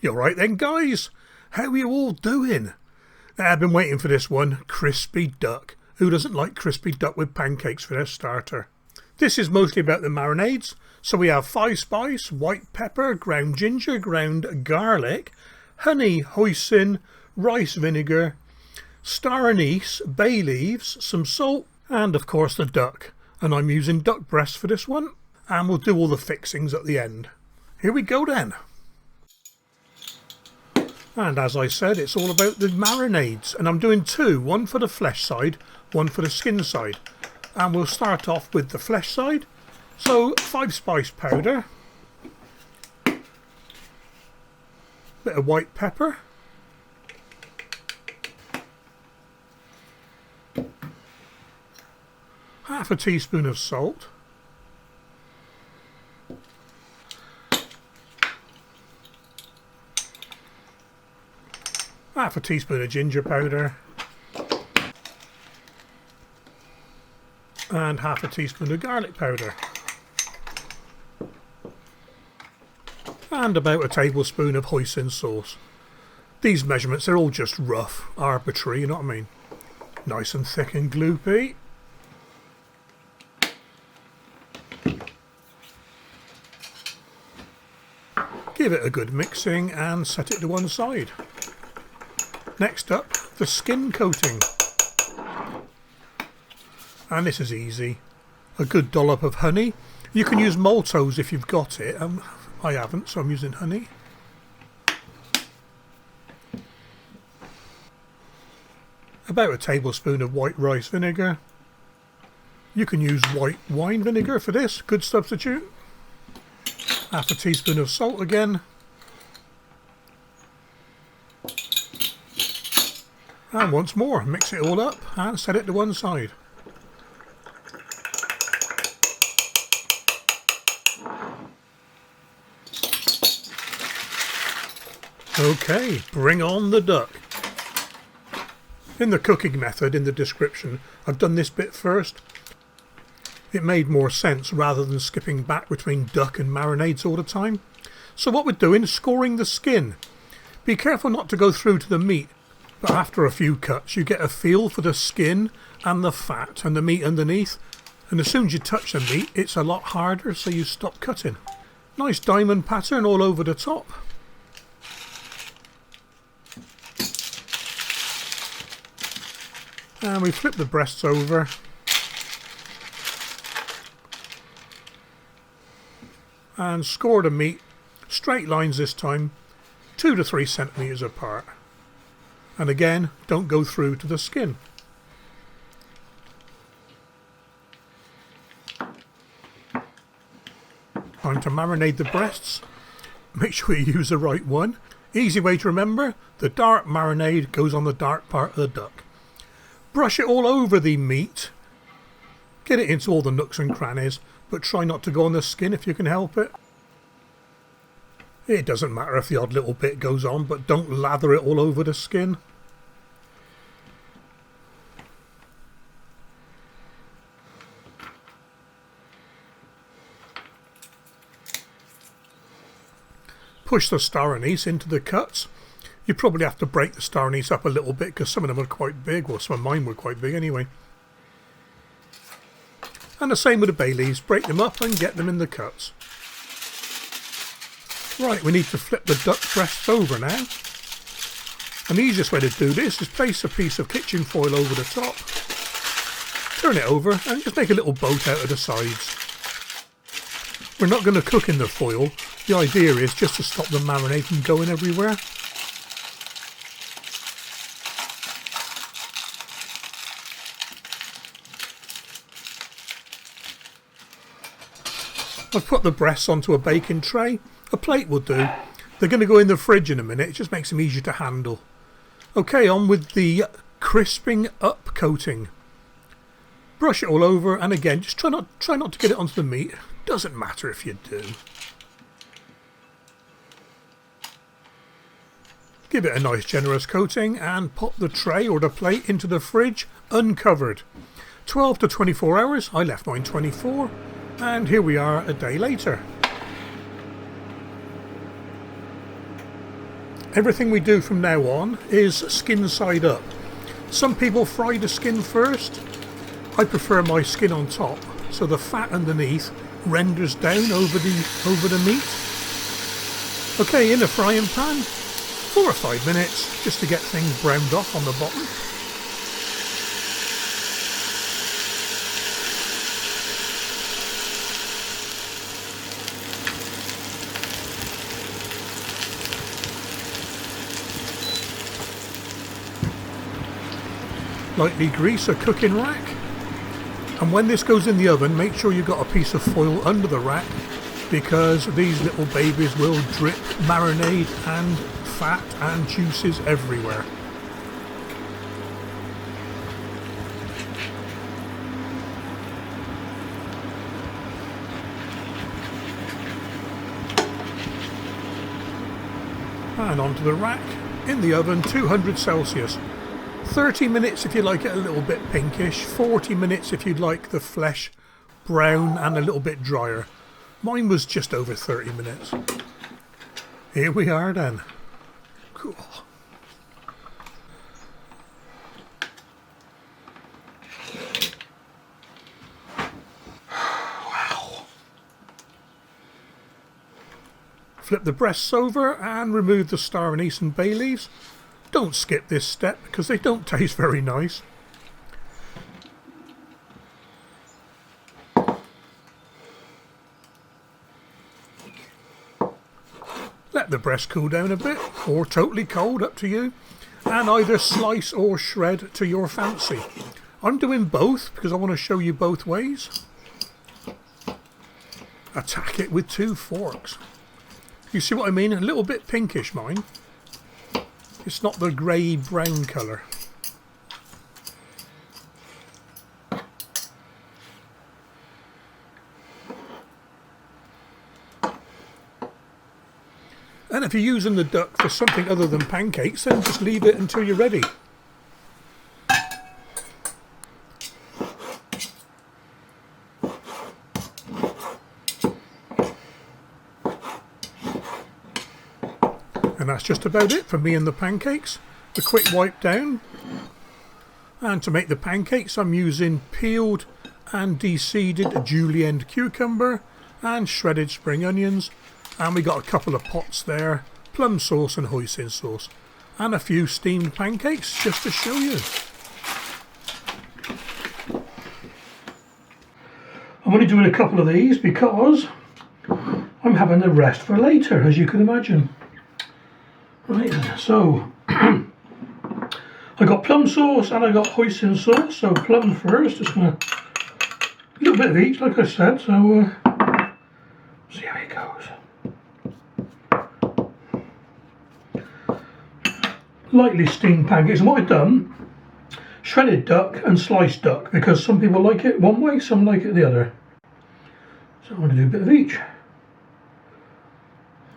You alright then, guys? How are you all doing? I've been waiting for this one. Crispy duck. Who doesn't like crispy duck with pancakes for their starter? This is mostly about the marinades. So we have 5 spice, white pepper, ground ginger, ground garlic, honey, hoisin, rice vinegar, star anise, bay leaves, some salt, and of course the duck. And I'm using duck breast for this one. And we'll do all the fixings at the end. Here we go then. And as I said, it's all about the marinades. And I'm doing 2, one for the flesh side, one for the skin side. And we'll start off with the flesh side. So 5 spice powder, bit of white pepper, half a teaspoon of salt, half a teaspoon of ginger powder, and half a teaspoon of garlic powder, and about a tablespoon of hoisin sauce. These measurements are all just rough, arbitrary, you know what I mean? Nice and thick and gloopy. Give it a good mixing and set it to one side. Next up, the skin coating. And this is easy. A good dollop of honey. You can use maltose if you've got it. I haven't, so I'm using honey. About a tablespoon of white rice vinegar. You can use white wine vinegar for this, good substitute. Half a teaspoon of salt again. And once more, mix it all up and set it to one side. Okay, bring on the duck. In the cooking method in the description, I've done this bit first. It made more sense rather than skipping back between duck and marinades all the time. So what we're doing is scoring the skin. Be careful not to go through to the meat, but after a few cuts you get a feel for the skin and the fat and the meat underneath. And as soon as you touch the meat, it's a lot harder, so you stop cutting. Nice diamond pattern all over the top. And we flip the breasts over. And score the meat, straight lines this time, 2 to 3 centimetres apart. And again, don't go through to the skin. Time to marinate the breasts. Make sure you use the right one. Easy way to remember, the dark marinade goes on the dark part of the duck. Brush it all over the meat. Get it into all the nooks and crannies, but try not to go on the skin if you can help it. It doesn't matter if the odd little bit goes on, but don't lather it all over the skin. Push the star anise into the cuts. You probably have to break the star anise up a little bit because some of them are quite big. Well, some of mine were quite big anyway. And the same with the bay leaves. Break them up and get them in the cuts. Right, we need to flip the duck breasts over now. And the easiest way to do this is place a piece of kitchen foil over the top. Turn it over and just make a little boat out of the sides. We're not going to cook in the foil. The idea is just to stop the marinade from going everywhere. I've put the breasts onto a baking tray. A plate will do. They're going to go in the fridge in a minute. It just makes them easier to handle. Okay, on with the crisping up coating. Brush it all over, and again, just try not to get it onto the meat. Doesn't matter if you do. Give it a nice generous coating and pop the tray or the plate into the fridge uncovered. 12 to 24 hours. I left mine 24. And here we are a day later. Everything we do from now on is skin side up. Some people fry the skin first. I prefer my skin on top, so the fat underneath renders down over the meat. Okay, in a frying pan, 4 or 5 minutes just to get things browned off on the bottom. Lightly grease a cooking rack, and when this goes in the oven, make sure you've got a piece of foil under the rack, because these little babies will drip marinade and fat and juices everywhere. And onto the rack, in the oven, 200 Celsius. 30 minutes if you like it a little bit pinkish, 40 minutes if you'd like the flesh brown and a little bit drier. Mine was just over 30 minutes. Here we are then. Cool. Wow. Flip the breasts over and remove the star anise and bay leaves. Don't skip this step because they don't taste very nice. Let the breast cool down a bit, or totally cold, up to you, and either slice or shred to your fancy. I'm doing both because I want to show you both ways. Attack it with 2 forks. You see what I mean? A little bit pinkish, mine. It's not the grey brown colour. And if you're using the duck for something other than pancakes, then just leave it until you're ready. And that's just about it for me and the pancakes. A quick wipe down. And to make the pancakes, I'm using peeled and de-seeded julienne cucumber and shredded spring onions. And we got a couple of pots there, plum sauce and hoisin sauce. And a few steamed pancakes just to show you. I'm only doing a couple of these because I'm having the rest for later, as you can imagine. Right, so I got plum sauce and I got hoisin sauce. So plum first, just gonna a little bit of each, like I said. So see how it goes. Lightly steamed pancakes, and what I've done, shredded duck and sliced duck, because some people like it one way, some like it the other. So I'm going to do a bit of each.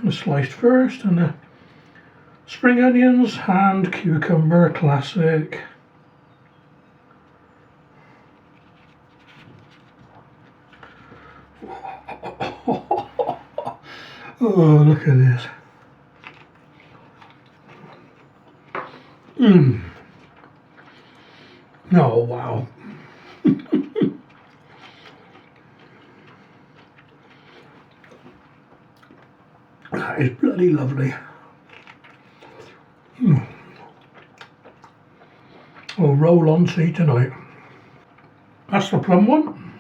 The sliced first, and the spring onions and cucumber, classic. Oh, look at this. Oh, wow. That is bloody lovely. We'll roll on tea tonight. That's the plum one.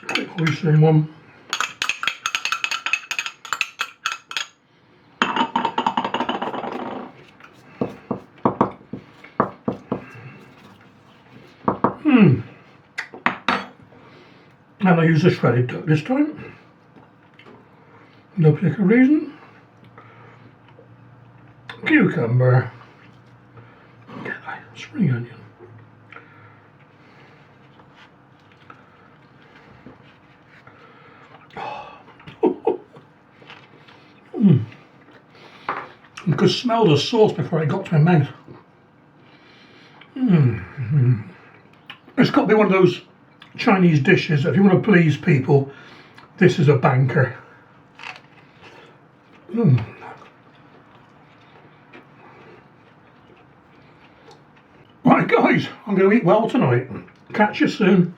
Quick hoisin one. And I use a shredded duck this time. No particular reason. Cucumber. Spring onion. I could smell the sauce before it got to my mouth. It's got to be one of those Chinese dishes. If you want to please people, this is a banker. guys, I'm going to eat well tonight. Catch you soon.